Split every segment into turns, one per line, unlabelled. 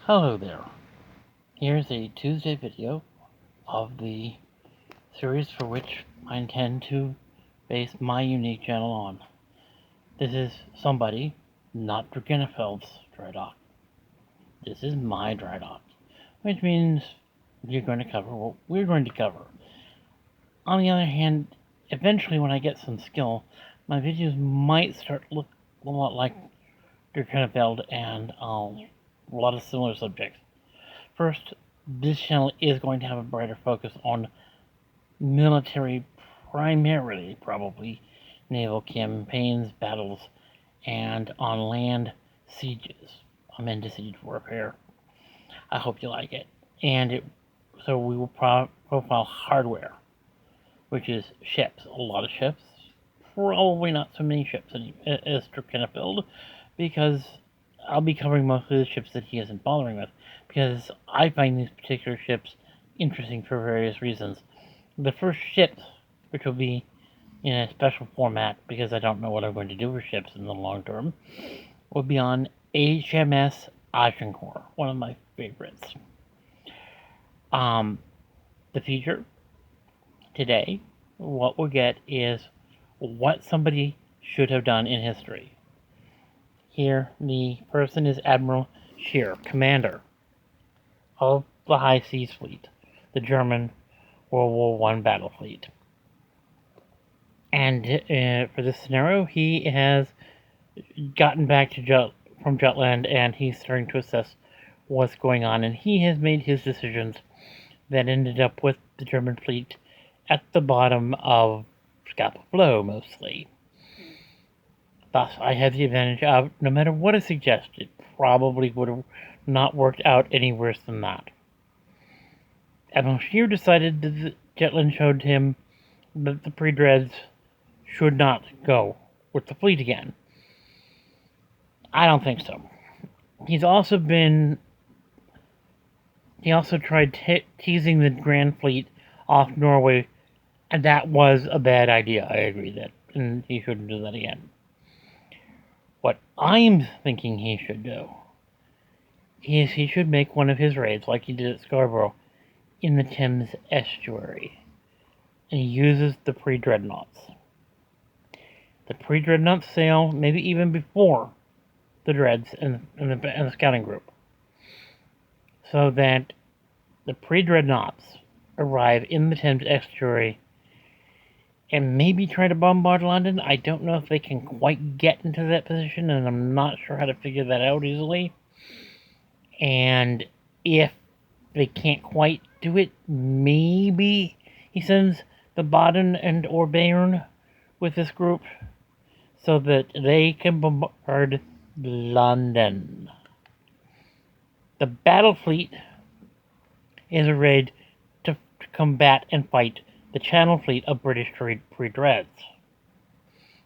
Hello there. Here's a Tuesday video of the series for which I intend to base my unique channel on. This is somebody, not Drakenefeld's dry dock. This is my dry dock, which means you're going to cover what we're going to cover. On the other hand, eventually when I get some skill, my videos might start to look a lot like Drakenefeld and a lot of similar subjects. First, this channel is going to have a brighter focus on military, primarily, probably, naval campaigns, battles, and on land, sieges. I'm into siege warfare. I hope you like it. So we will profile hardware, which is ships. A lot of ships. Probably not so many ships as Drakenefeld, because I'll be covering mostly the ships that he isn't bothering with, because I find these particular ships interesting for various reasons. The first ship, which will be in a special format, because I don't know what I'm going to do with ships in the long term, will be on HMS Agincourt, one of my favorites. The feature today, what we'll get is what somebody should have done in history. Here, the person is Admiral Scheer, commander of the High Seas Fleet, the German World War I battle fleet. And for this scenario, he has gotten back to from Jutland, and he's starting to assess what's going on. And he has made his decisions that ended up with the German fleet at the bottom of Scapa Flow, mostly. Thus, I have the advantage of, no matter what is suggested, probably would have not worked out any worse than that. Admiral Scheer decided that Jutland showed him that the pre-dreads should not go with the fleet again. I don't think so. He also tried teasing the Grand Fleet off Norway, and that was a bad idea. I agree that, and he shouldn't do that again. What I'm thinking he should do is he should make one of his raids, like he did at Scarborough, in the Thames estuary. And he uses the pre-dreadnoughts. The pre-dreadnoughts sail maybe even before the dreads and the scouting group. So that the pre-dreadnoughts arrive in the Thames estuary and maybe try to bombard London. I don't know if they can quite get into that position, and I'm not sure how to figure that out easily. And if they can't quite do it, maybe he sends the Baden and or Bayern with this group so that they can bombard London. The battle fleet is arrayed to combat and fight the Channel Fleet of British pre-dreads,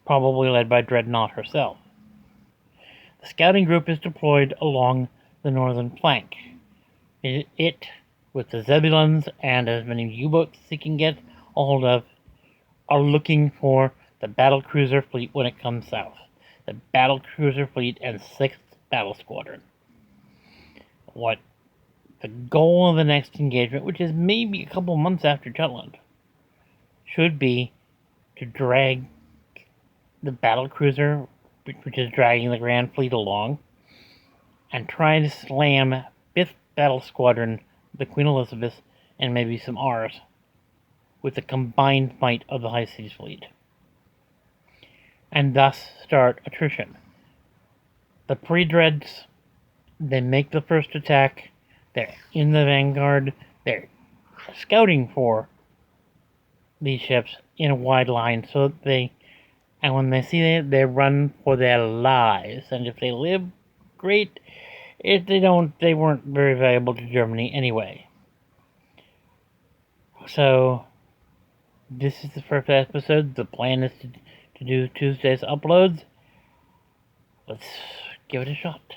probably led by Dreadnought herself. The scouting group is deployed along the northern flank. It, with the Zebulons and as many U-boats as it can get a hold of, are looking for the battlecruiser fleet when it comes south. The battlecruiser fleet and 6th Battle Squadron. What the goal of the next engagement, which is maybe a couple months after Jutland, should be to drag the battlecruiser, which is dragging the Grand Fleet along, and try to slam 5th Battle Squadron, the Queen Elizabeth, and maybe some R's, with the combined might of the High Seas Fleet, and thus start attrition. The pre-dreads, they make the first attack, they're in the vanguard, they're scouting for these ships in a wide line, so and when they see it, they run for their lives, and if they live, great. If they don't, they weren't very valuable to Germany anyway. So, this is the first episode. The plan is to do Tuesday's uploads. Let's give it a shot.